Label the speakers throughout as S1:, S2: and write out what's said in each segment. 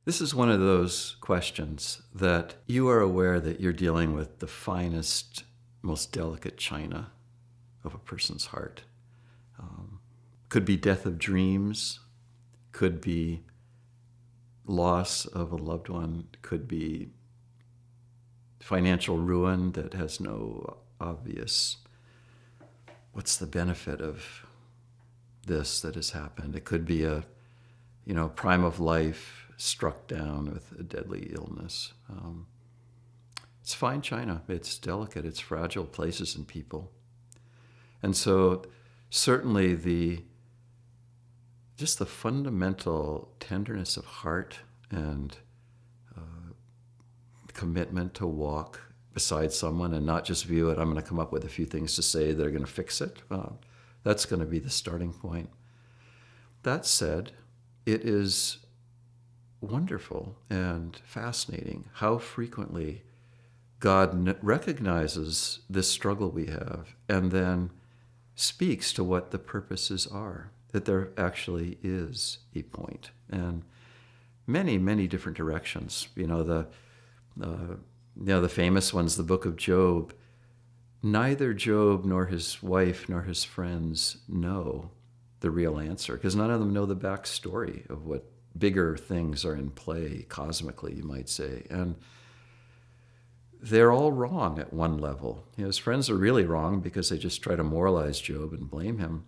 S1: This is one of those questions that you are aware that you're dealing with the finest, most delicate china of a person's heart. Could be death of dreams, could be loss of a loved one, could be financial ruin that has no obvious, what's the benefit of this that has happened? It could be a prime of life struck down with a deadly illness. It's fine china. It's delicate. It's fragile places and people. And so certainly the fundamental tenderness of heart and commitment to walk beside someone and not just view it, I'm going to come up with a few things to say that are going to fix it. That's going to be the starting point. That said, it is wonderful and fascinating how frequently God recognizes this struggle we have and then speaks to what the purposes are, that there actually is a point, and many, many different directions. The famous ones, the book of Job. Neither Job nor his wife nor his friends know the real answer because none of them know the backstory of what bigger things are in play cosmically, you might say. And they're all wrong at one level. His friends are really wrong because they just try to moralize Job and blame him.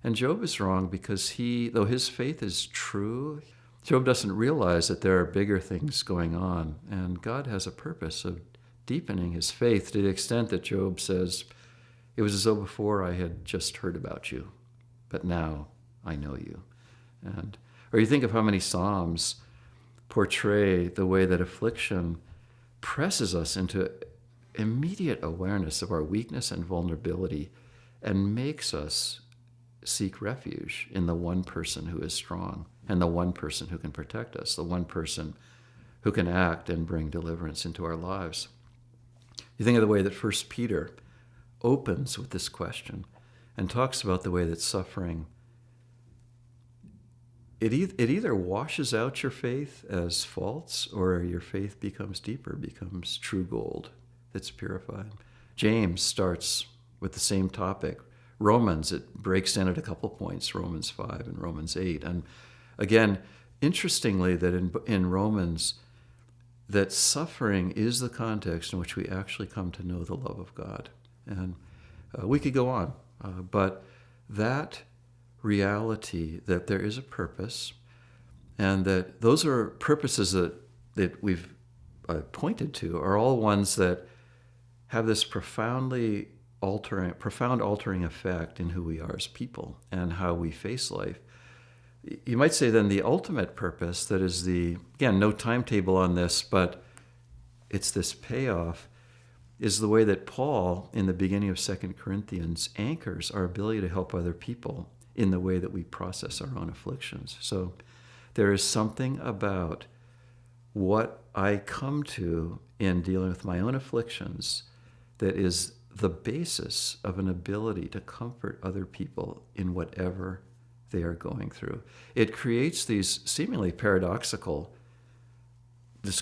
S1: And Job is wrong because though his faith is true, Job doesn't realize that there are bigger things going on. And God has a purpose of deepening his faith to the extent that Job says, it was as though before I had just heard about you, but now I know you. Or you think of how many Psalms portray the way that affliction presses us into immediate awareness of our weakness and vulnerability and makes us seek refuge in the one person who is strong and the one person who can protect us, the one person who can act and bring deliverance into our lives. You think of the way that 1 Peter opens with this question and talks about the way that suffering it either washes out your faith as false or your faith becomes deeper, becomes true gold that's purified. James starts with the same topic. Romans, it breaks in at a couple points, Romans 5 and Romans 8. And again, interestingly, that in Romans, that suffering is the context in which we actually come to know the love of God. And we could go on, but that reality that there is a purpose and that those are purposes that we've pointed to are all ones that have this profound altering effect in who we are as people and how we face life. You might say then the ultimate purpose that is again, no timetable on this, but it's this payoff is the way that Paul in the beginning of 2 Corinthians anchors our ability to help other people in the way that we process our own afflictions. So there is something about what I come to in dealing with my own afflictions that is the basis of an ability to comfort other people in whatever they are going through. It creates this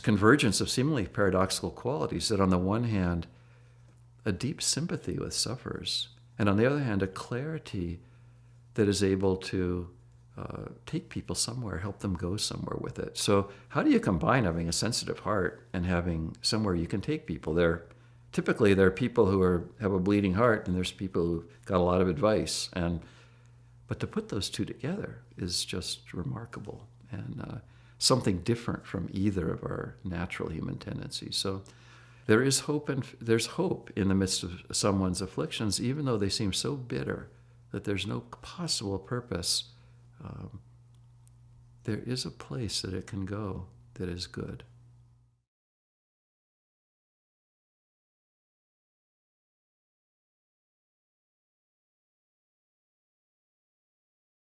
S1: convergence of seemingly paradoxical qualities that on the one hand, a deep sympathy with sufferers, and on the other hand, a clarity that is able to take people somewhere, help them go somewhere with it. So how do you combine having a sensitive heart and having somewhere you can take people? Typically, there are people who have a bleeding heart, and there's people who got a lot of advice. But to put those two together is just remarkable and something different from either of our natural human tendencies. So there is hope, and there's hope in the midst of someone's afflictions, even though they seem so bitter that there's no possible purpose. There is a place that it can go that is good.